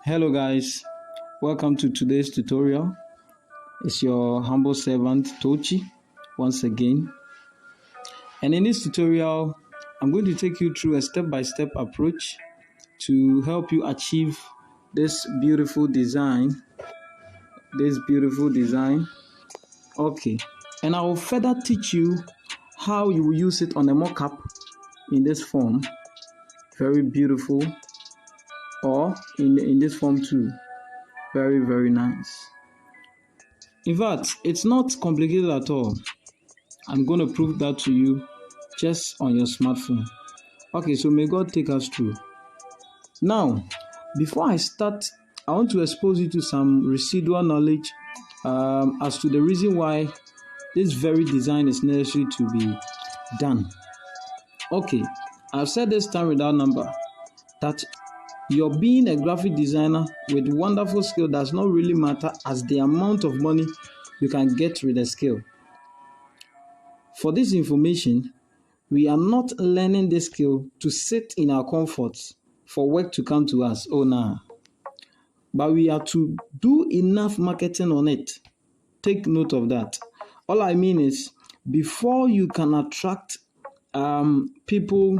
Hello guys, welcome to today's tutorial. It's your humble servant Tochi once again. And in this tutorial, I'm going to take you through a step-by-step approach to help you achieve this beautiful design. Okay, and I will further teach you how you will use it on a mock-up in this form. Very beautiful. Or in this form too. Very nice. In fact, it's not complicated at all. I'm going to prove that to you just on your smartphone. Okay, so may God take us through. Now, before I start, I want to expose you to some residual knowledge as to the reason why this very design is necessary to be done. Okay, I've said this time without number that your being a graphic designer with wonderful skill does not really matter as the amount of money you can get with the skill. For this information, we are not learning this skill to sit in our comforts for work to come to us. Oh, nah. But we are to do enough marketing on it. Take note of that. All I mean is, before you can attract people,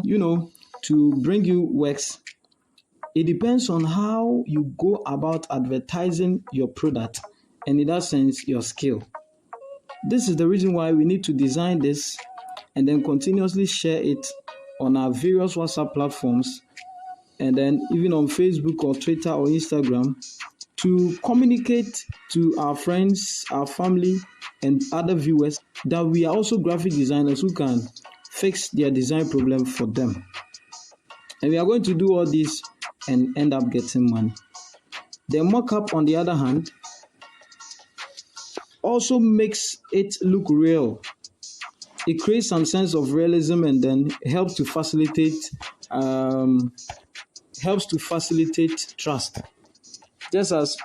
to bring you works, it depends on how you go about advertising your product and in that sense, your skill. This is the reason why we need to design this and then continuously share it on our various WhatsApp platforms and then even on Facebook or Twitter or Instagram to communicate to our friends, our family, and other viewers that we are also graphic designers who can fix their design problem for them. And we are going to do all this and end up getting money. The mock-up, on the other hand, also makes it look real. It creates some sense of realism and then helps to facilitate trust. Just as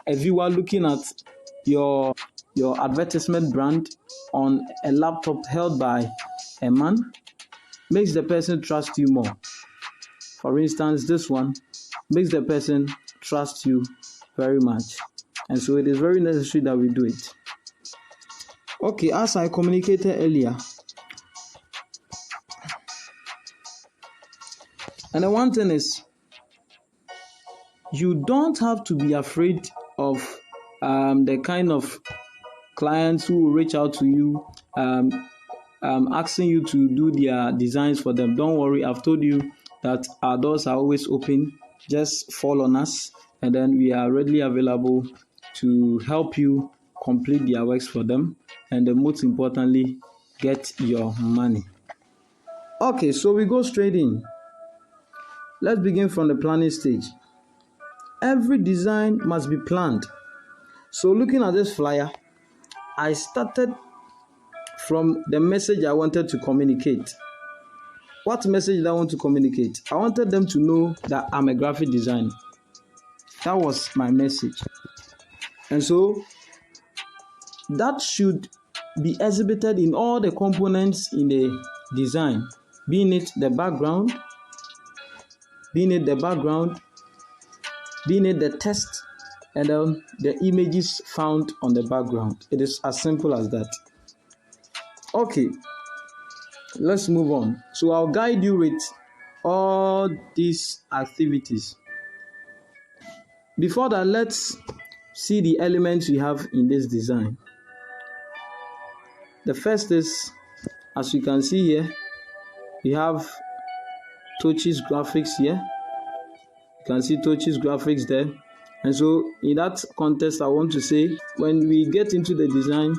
a viewer looking at your advertisement brand on a laptop held by a man makes the person trust you more. For instance, this one makes the person trust you very much. And so it is very necessary that we do it. Okay, as I communicated earlier, and the one thing is, you don't have to be afraid of the kind of clients who will reach out to you, asking you to do their designs for them. Don't worry, I've told you that our doors are always open. Just fall on us and then we are readily available to help you complete their works for them and then most importantly, get your money. Okay, so we go straight in. Let's begin from the planning stage. Every design must be planned. So looking at this flyer, I started from the message I wanted to communicate. What message did I want to communicate? I wanted them to know that I'm a graphic designer. That was my message. And so that should be exhibited in all the components in the design, being it the background, being it the text, and the images found on the background. It is as simple as that. Okay. Let's move on. So I'll guide you with all these activities. Before that, let's see the elements we have in this design. The first is, as you can see here, we have Tochi's graphics here. You can see Tochi's graphics there. And so in that context, I want to say, when we get into the design,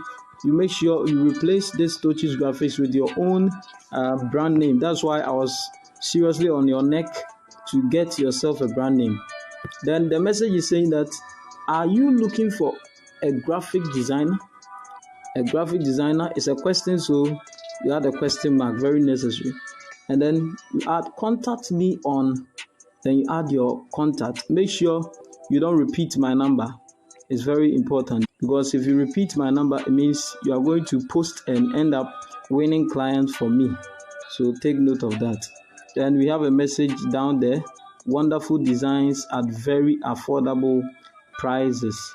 you make sure you replace this Tochi's graphics with your own brand name. That's why I was seriously on your neck to get yourself a brand name. Then the message is saying that, are you looking for a graphic designer? A graphic designer is a question, so you add a question mark, very necessary. And then you add contact me on, then you add your contact. Make sure you don't repeat my number. It's very important because if you repeat my number, it means you are going to post and end up winning clients for me. So take note of that. Then we have a message down there wonderful designs at very affordable prices.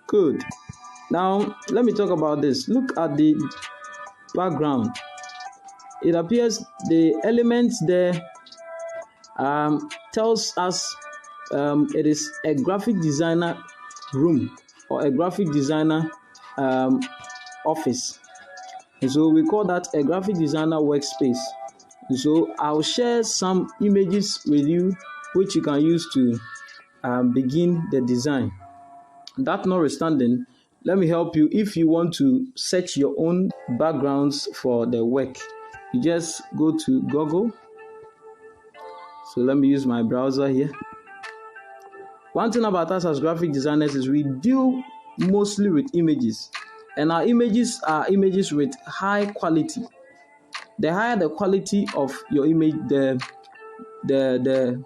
Good. Now, let me talk about this. Look at the background. It appears the elements there tells us it is a graphic designer room or a graphic designer office. And so we call that a graphic designer workspace. And so I'll share some images with you which you can use to begin the design. That notwithstanding, let me help you. If you want to search your own backgrounds for the work, you just go to Google. So let me use my browser here. One thing about us as graphic designers is we deal mostly with images, and our images are images with high quality. The higher the quality of your image, the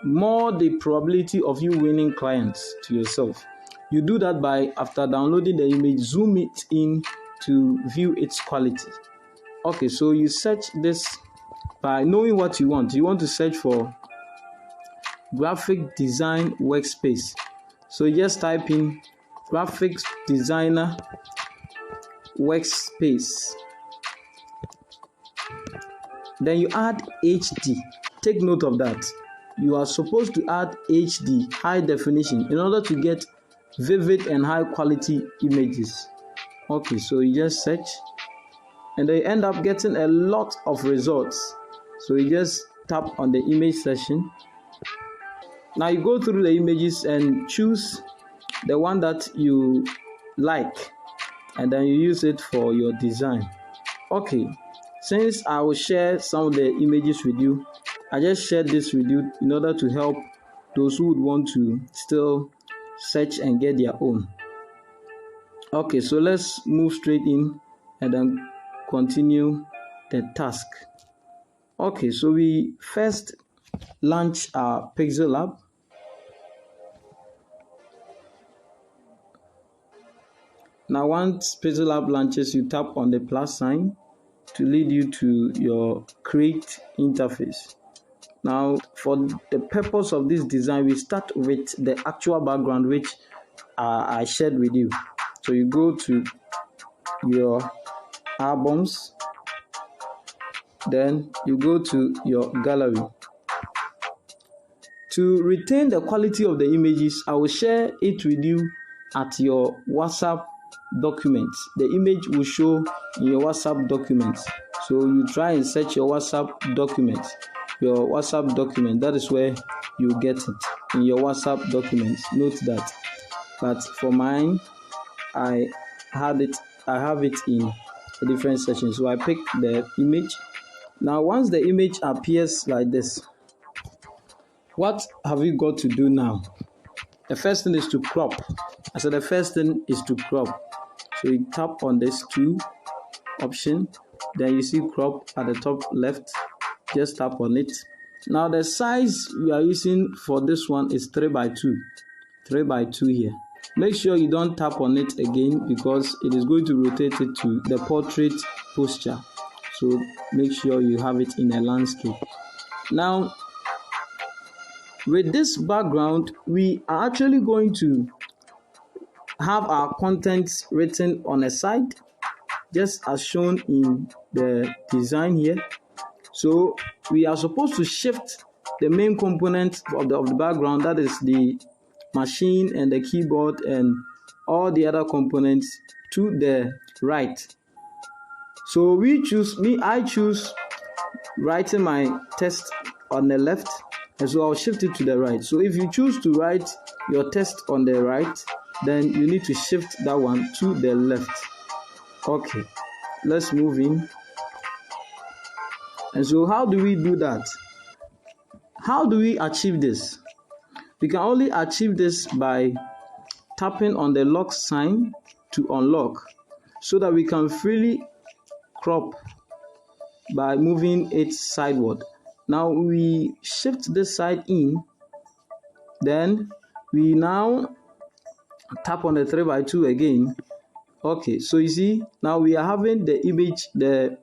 more the probability of you winning clients to yourself. You do that by, after downloading the image, zoom it in to view its quality. Okay, so you search this by knowing what you want. You want to search for graphic design workspace. So you just type in graphics designer workspace. Then you add HD. Take note of that. You are supposed to add HD, high definition, in order to get vivid and high quality images. Okay, so you just search and they end up getting a lot of results. So you just tap on the image section. Now you go through the images and choose the one that you like, and then you use it for your design. Okay, since I will share some of the images with you, I just shared this with you in order to help those who would want to still search and get their own. Okay, so let's move straight in and then continue the task. Okay, so we first launch our Pixel Lab. Now once Pixel Lab launches, you tap on the plus sign to lead you to your create interface. Now, for the purpose of this design, we start with the actual background which I shared with you. So you go to your albums, then you go to your gallery. To retain the quality of the images, I will share it with you at your WhatsApp documents. The image will show in your WhatsApp documents. So you try and search your WhatsApp documents. Your WhatsApp document, that is where you get it, in your WhatsApp documents. Note that. But for mine, I have it in a different section. So I pick the image. Now once the image appears like this, what have you got to do now? The first thing is to crop. I said the first thing is to crop. So you tap on this 2 option, then you see crop at the top left. Just tap on it. Now the size we are using for this one is 3x2. 3x2 here. Make sure you don't tap on it again because it is going to rotate it to the portrait posture. So make sure you have it in a landscape. Now, with this background, we are actually going to have our contents written on a side, just as shown in the design here. So we are supposed to shift the main component of the background, that is the machine and the keyboard and all the other components, to the right. So I choose writing my text on the left, and so I'll shift it to the right. So if you choose to write your text on the right, then you need to shift that one to the left. Okay, let's move in. And so how do we do that? How do we achieve this? We can only achieve this by tapping on the lock sign to unlock, so that we can freely crop by moving it sideward. Now we shift this side in, then we now tap on the 3x2 again. Okay, so you see now we are having the image, the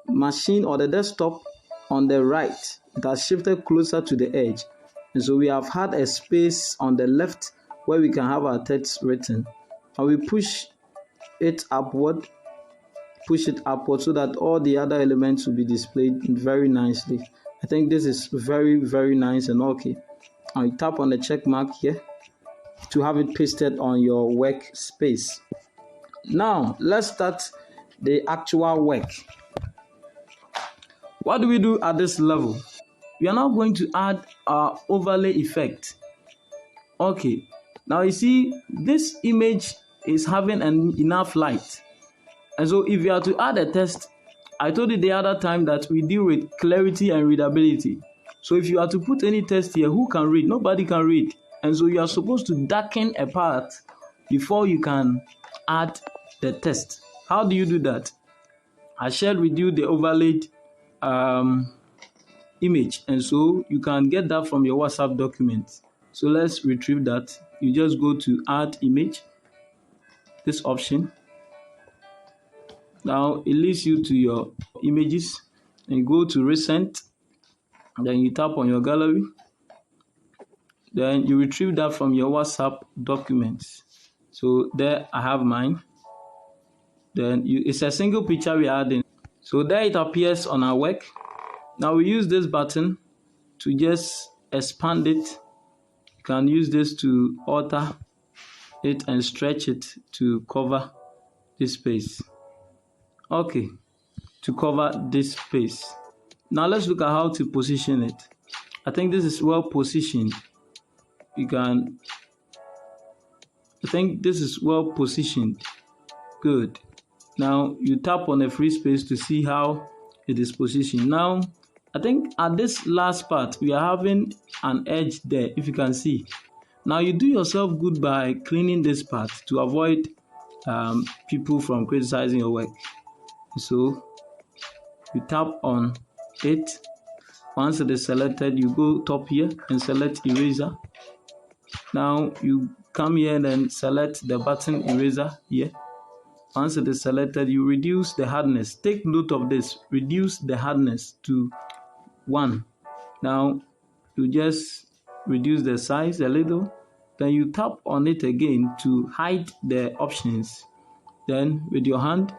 machine or the desktop on the right. It has shifted closer to the edge. And so we have had a space on the left where we can have our text written. And we push it upward so that all the other elements will be displayed very nicely. I think this is very, very nice and okay. I tap on the check mark here to have it pasted on your workspace. Now, let's start the actual work. What do we do at this level? We are now going to add our overlay effect. Okay, now you see this image is having enough light. And so if you are to add a text, I told you the other time that we deal with clarity and readability. So if you are to put any text here, who can read? Nobody can read. And so you are supposed to darken a part before you can add the text. How do you do that? I shared with you the overlaid image, and so you can get that from your WhatsApp document. So let's retrieve that. You just go to add image, this option. Now it leads you to your images, and you go to recent, and then you tap on your gallery. Then you retrieve that from your WhatsApp documents. So there I have mine. Then it's a single picture we are adding. So there it appears on our work. Now we use this button to just expand it. You can use this to alter it and stretch it to cover this space. Okay, to cover this space. Now let's look at how to position it. I think this is well positioned. I think this is well positioned. Good. Now you tap on a free space to see how it is positioned. Now I think at this last part we are having an edge there, if you can see. Now you do yourself good by cleaning this part to avoid people from criticizing your work. So you tap on it. Once it is selected, you go top here and select eraser. Now you come here and then select the button eraser here. Once it is selected, you reduce the hardness. Take note of this. Reduce the hardness to 1. Now you just reduce the size a little. Then you tap on it again to hide the options. Then with your hand,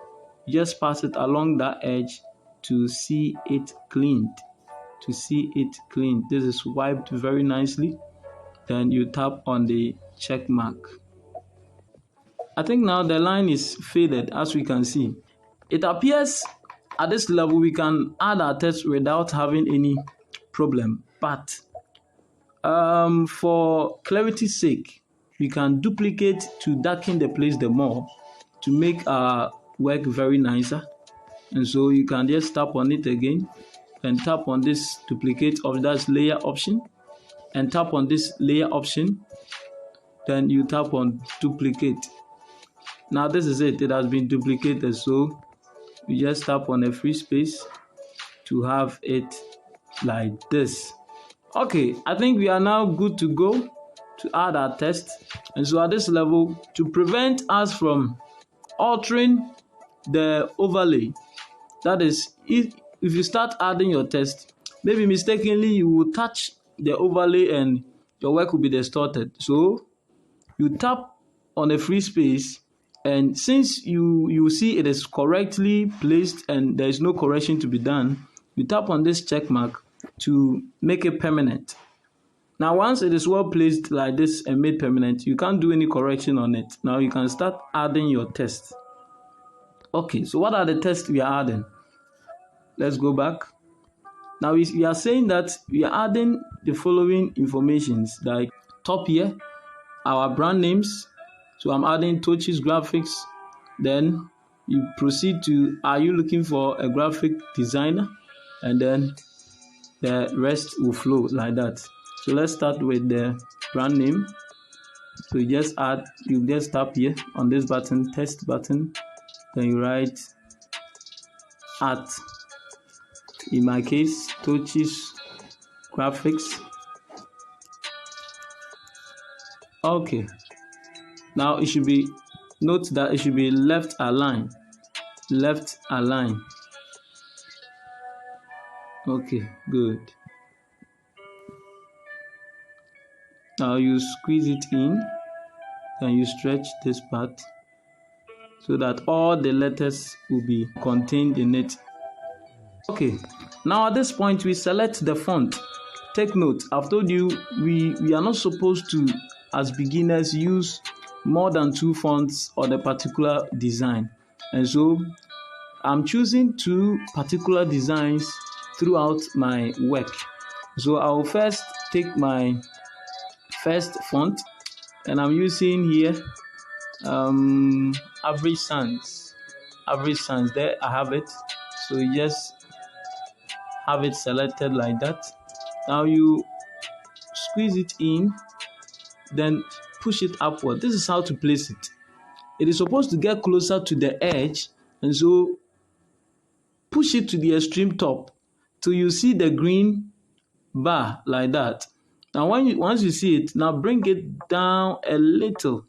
you just pass it along that edge to see it cleaned. This is wiped very nicely. Then you tap on the check mark. I think now the line is faded, as we can see. It appears at this level we can add our text without having any problem. But for clarity's sake, we can duplicate to darken the place the more to make our work very nicer. And so you can just tap on it again and tap on this duplicate of that layer option and tap on this layer option. Then you tap on duplicate. Now this is it. It has been duplicated. So you just tap on a free space to have it like this. Okay, I think we are now good to go to add our text. And so at this level, to prevent us from altering the overlay, that is, if you start adding your text, maybe mistakenly you will touch the overlay and your work will be distorted. So you tap on a free space, and since you see it is correctly placed and there is no correction to be done, you tap on this check mark to make it permanent. Now once it is well placed like this and made permanent, you can't do any correction on it. Now you can start adding your text. Okay, so what are the tests we are adding? Let's go back. Now we are saying that we are adding the following informations, like top here, our brand names. So I'm adding Tochi's graphics. Then you proceed to, are you looking for a graphic designer? And then the rest will flow like that. So let's start with the brand name. So you just tap here on this button, text button. Then you write at, in my case, Tochi's graphics. Okay. Now it should be, note that it should be left align. Okay, good. Now you squeeze it in, and you stretch this part so that all the letters will be contained in it. Okay, now at this point we select the font. Take note, I've told you we are not supposed to, as beginners, use more than 2 fonts on a particular design. And so I'm choosing 2 particular designs throughout my work. So I'll first take my first font, and I'm using here Average Sans. There I have it. So you just have it selected like that. Now you squeeze it in, then push it upward. This is how to place it. It is supposed to get closer to the edge, and so push it to the extreme top till you see the green bar like that. Now once you see it, now bring it down a little.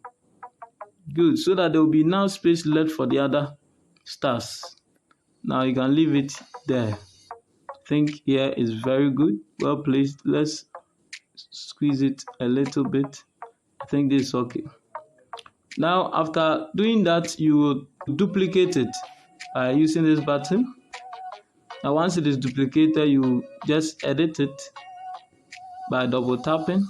Good, so that there will be now space left for the other stars. Now you can leave it there. I think here is very good, well placed. Let's squeeze it a little bit. I think this is okay. Now after doing that, you will duplicate it by using this button. Now once it is duplicated, you just edit it by double tapping.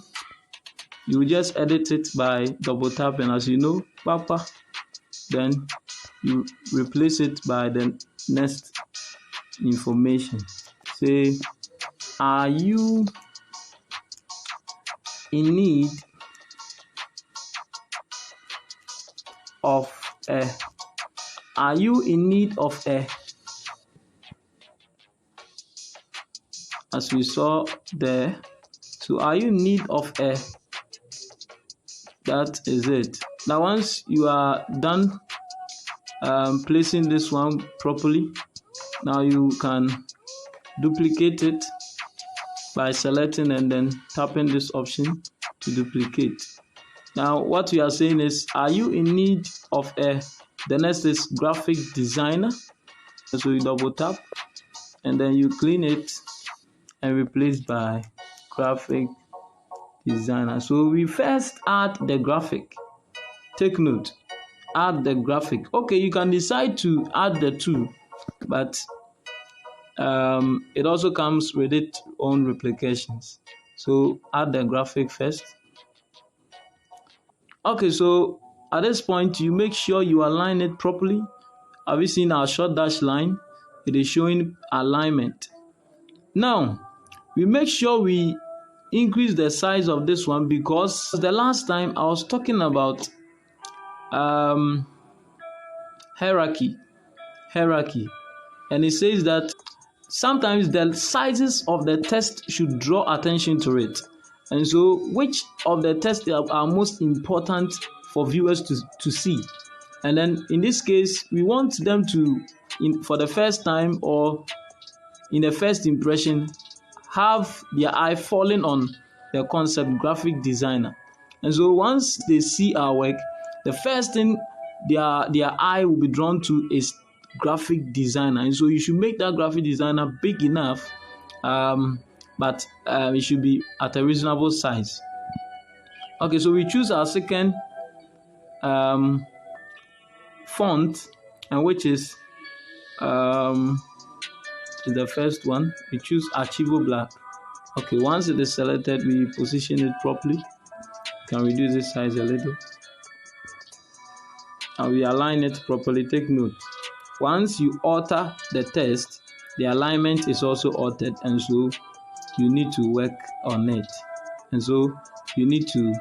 You just edit it by double tapping, as you know, Papa. Then you replace it by the next information. Say, are you in need of a as we saw there. So are you in need of a, that is it. Now once you are done placing this one properly, now you can duplicate it by selecting and then tapping this option to duplicate. Now what we are saying is, are you in need of a, the next is graphic designer. So you double tap and then you clean it and replace by graphic designer. So we first add the graphic. Take note, add the graphic. Okay, you can decide to add the 2, but it also comes with its own replications. So add the graphic first. Okay, so at this point you make sure you align it properly. Have you seen our short dash line? It is showing alignment. Now we make sure we increase the size of this one, because the last time I was talking about hierarchy, and it says that sometimes the sizes of the text should draw attention to it. And so which of the text are most important for viewers to see? And then in this case, we want them to, for the first time or in the first impression, have their eye falling on the concept graphic designer. And so once they see our work, the first thing their eye will be drawn to is graphic designer. And so you should make that graphic designer big enough, but it should be at a reasonable size. Okay, so we choose our second font, and which is the first one. We choose Archivo Black. Okay, once it is selected, we position it properly. You can reduce the size a little, and we align it properly. Take note, once you alter the text, the alignment is also altered, and so you need to work on it. And so you need to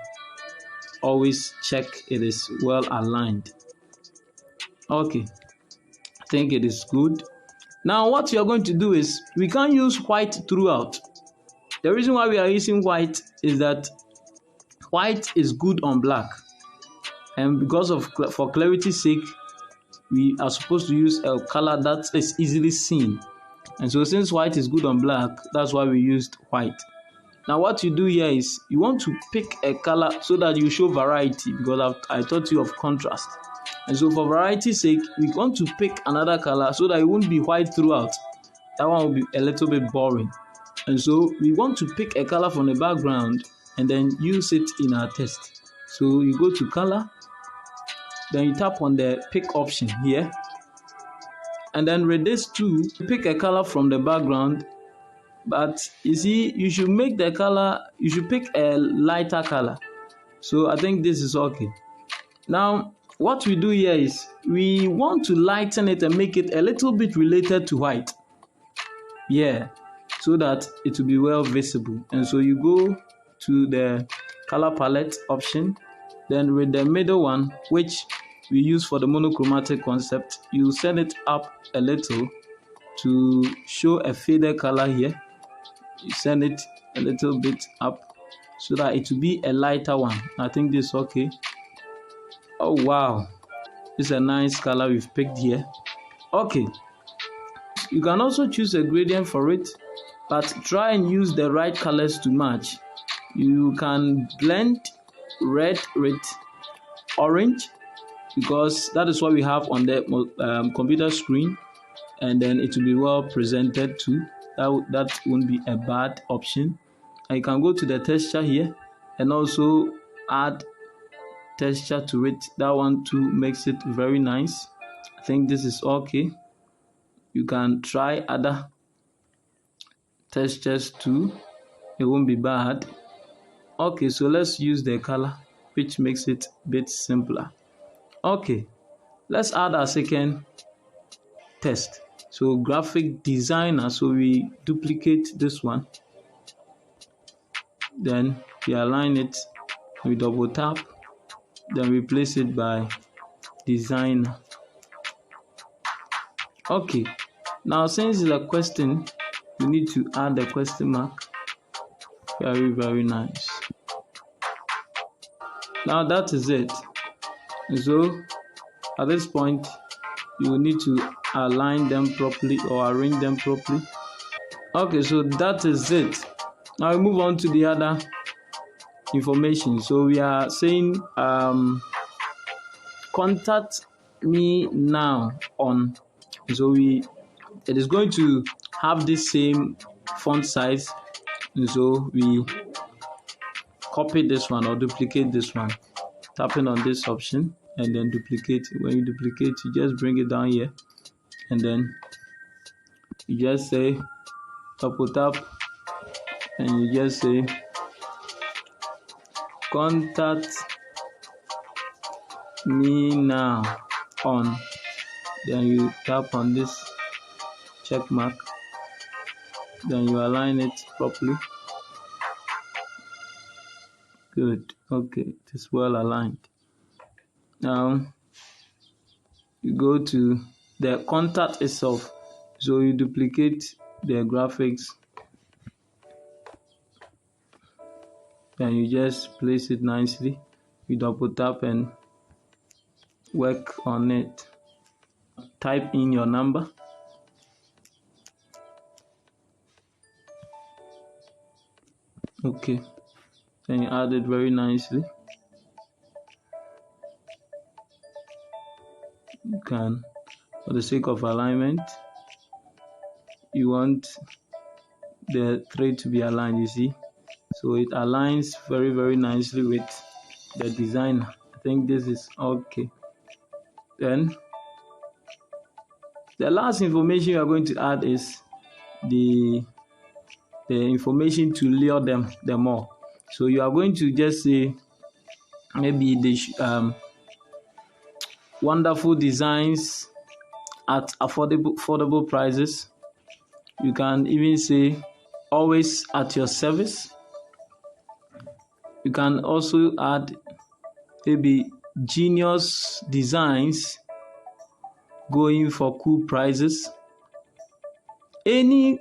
always check it is well aligned. Okay, I think it is good. Now what you are going to do is, we can't use white throughout. The reason why we are using white is that white is good on black, and because of, for clarity's sake, we are supposed to use a color that is easily seen. And so since white is good on black, that's why we used white. Now what you do here is, you want to pick a color so that you show variety, because I taught you of contrast. And so for variety's sake, we want to pick another color so that it won't be white throughout. That one will be a little bit boring. And so we want to pick a color from the background and then use it in our test. So you go to color, then you tap on the pick option here, and then with this too, pick a color from the background. But you see, you should make the color, you should pick a lighter color. So I think this is okay. Now, what we do here is we want to lighten it and make it a little bit related to white. Yeah, so that it will be well visible. And so you go to the color palette option, then with the middle one, which we use for the monochromatic concept, you set it up a little to show a faded color here. You send it a little bit up so that it will be a lighter one. I think this is okay. Oh wow, this is a nice color we've picked here. Okay, you can also choose a gradient for it, but try and use the right colors to match. You can blend red with orange, because that is what we have on the computer screen, and then it will be well presented too. That won't be a bad option. And you can go to the texture here and also add texture to it. That one too makes it very nice. I think this is okay. You can try other textures too, it won't be bad. Okay, so let's use the color, which makes it a bit simpler. Okay, let's add our second test. So graphic designer, so we duplicate this one, then we align it, we double tap, then we place it by designer. Okay, now since it's a question, we need to add the question mark. Very nice. Now that is it. So at this point, you will need to align them properly or arrange them properly. Okay, so that is it. Now we move on to the other information. So we are saying contact me now on. So it is going to have the same font size, and so we copy this one or duplicate this one, tapping on this option and then duplicate. When you duplicate, you just bring it down here, and then you just say double tap, and you just say contact me now on. Then you tap on this check mark, then you align it properly. Good. Okay, it is well aligned. Now you go to the contact itself, so you duplicate the graphics, then you just place it nicely. You double tap and work on it. Type in your number. Okay, then you add it very nicely. You can, for the sake of alignment, you want the thread to be aligned, you see, so it aligns very nicely with the designer. I think this is okay. Then the last information you are going to add is the information to lure them more. So you are going to just say maybe the wonderful designs at affordable prices. You can even say always at your service. You can also add maybe genius designs going for cool prices. Any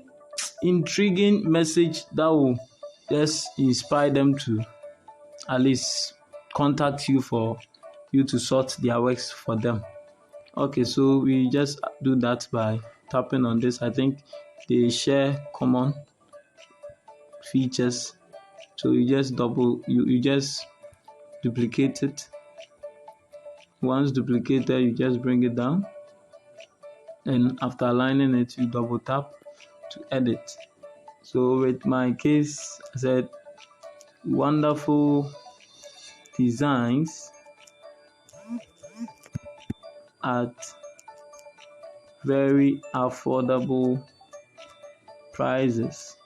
intriguing message that will just inspire them to at least contact you for you to sort their works for them. Okay, so we just do that by tapping on this. I think they share common features, so you just you just duplicate it. Once duplicated, you just bring it down, and after aligning it, you double tap to edit. So with my case, I said wonderful designs at very affordable prices.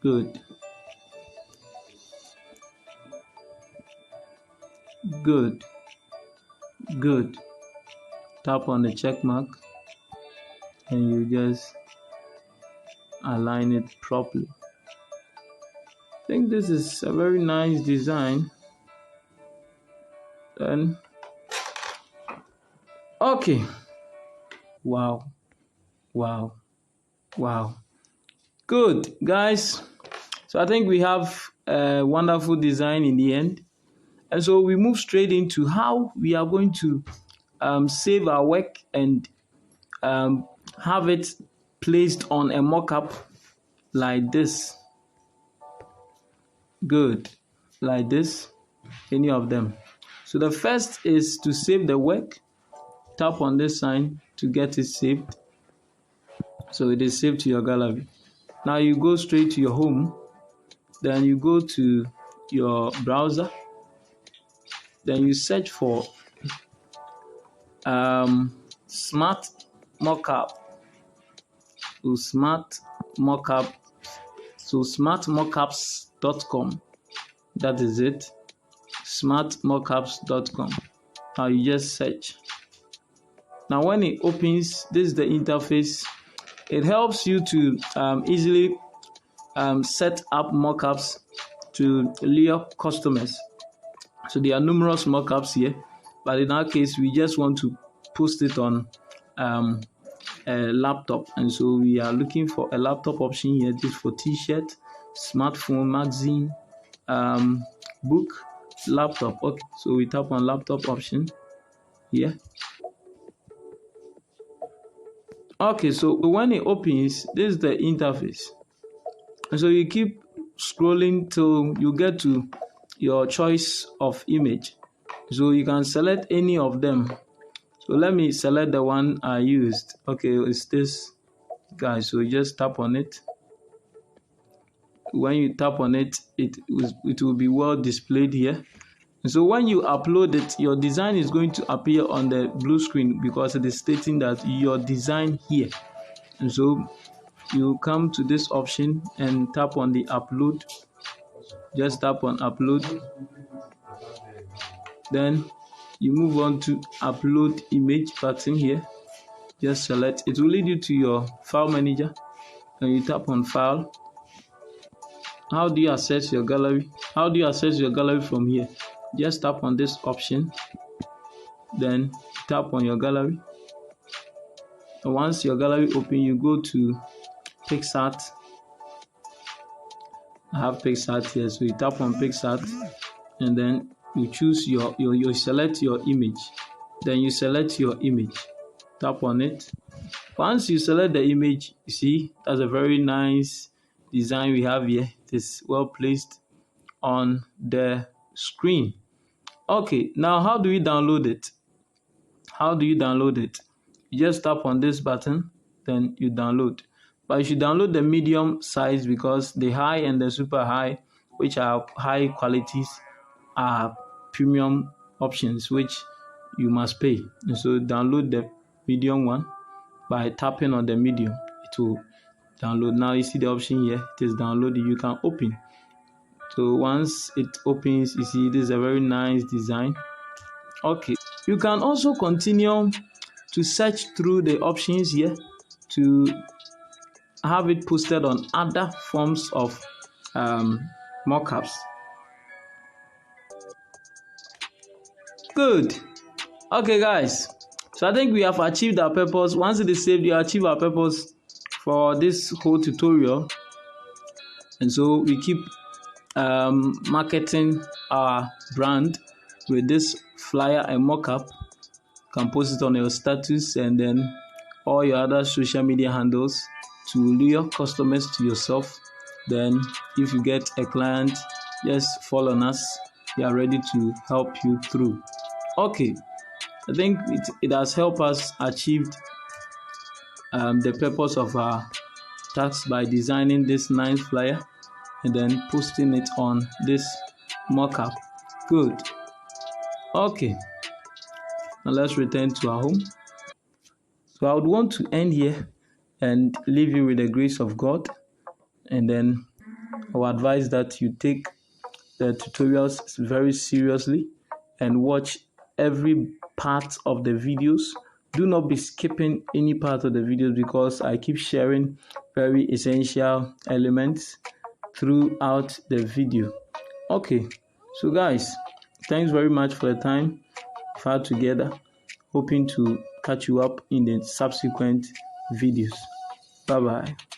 Good. Good. Good. Tap on the check mark and you just align it properly. I think this is a very nice design. Then, okay. Wow. Wow. Wow. Good, guys. So I think we have a wonderful design in the end. And so we move straight into how we are going to save our work and have it placed on a mock-up like this. Good. Like this. Any of them. So the first is to save the work. Tap on this sign to get it saved. So it is saved to your gallery. Now you go straight to your home. Then you go to your browser. Then you search for smart mockup. So smart mockup. So smartmockups.com. That is it. Smartmockups.com. Now you just search. Now when it opens, this is the interface. It helps you to easily set up mockups to lure customers. So there are numerous mockups here, but in our case, we just want to post it on a laptop, and so we are looking for a laptop option here. This for t-shirt, smartphone, magazine, book, laptop. Okay, so we tap on laptop option here. Okay, so when it opens, this is the interface, and so you keep scrolling till you get to your choice of image. So you can select any of them. So let me select the one I used. Okay, it's this guy. So you just tap on it. When you tap on it, it will be well displayed here. And so when you upload it, your design is going to appear on the blue screen because it is stating that your design here. And so you come to this option and tap on the upload. Just tap on upload. Then you move on to upload image button here. Just select. It will lead you to your file manager. And you tap on file. How do you access your gallery? How do you access your gallery from here? Just tap on this option. Then tap on your gallery. And once your gallery open, you go to PixArt. I have PixArt here, so you tap on PixArt, and then you choose you select your image. Then you select your image. Tap on it. Once you select the image, you see that's a very nice design we have here. It is well placed on the screen. Okay, now how do we download it? How do you download it? You just tap on this button, then you download. But you should download the medium size because the high and the super high, which are high qualities, are premium options which you must pay. And so download the medium one by tapping on the medium. It will download. Now you see the option here. It is downloaded. You can open. So once it opens, you see this is a very nice design. Okay, you can also continue to search through the options here to have it posted on other forms of mockups. Good. Okay, guys. So I think we have achieved our purpose. Once it is saved, we achieve our purpose for this whole tutorial. And so we keep marketing our brand with this flyer and mockup. You can post it on your status and then all your other social media handles to lure customers to yourself. Then if you get a client, just follow us. We are ready to help you through. Okay, I think it has helped us achieve the purpose of our starts by designing this nice flyer and then posting it on this mockup. Good. Okay, now let's return to our home. So I would want to end here and leave you with the grace of God, and then I would advise that you take the tutorials very seriously and watch every part of the videos. Do not be skipping any part of the videos because I keep sharing very essential elements throughout the video. Okay, so guys, thanks very much for the time we've had together. Hoping to catch you up in the subsequent videos. Bye bye.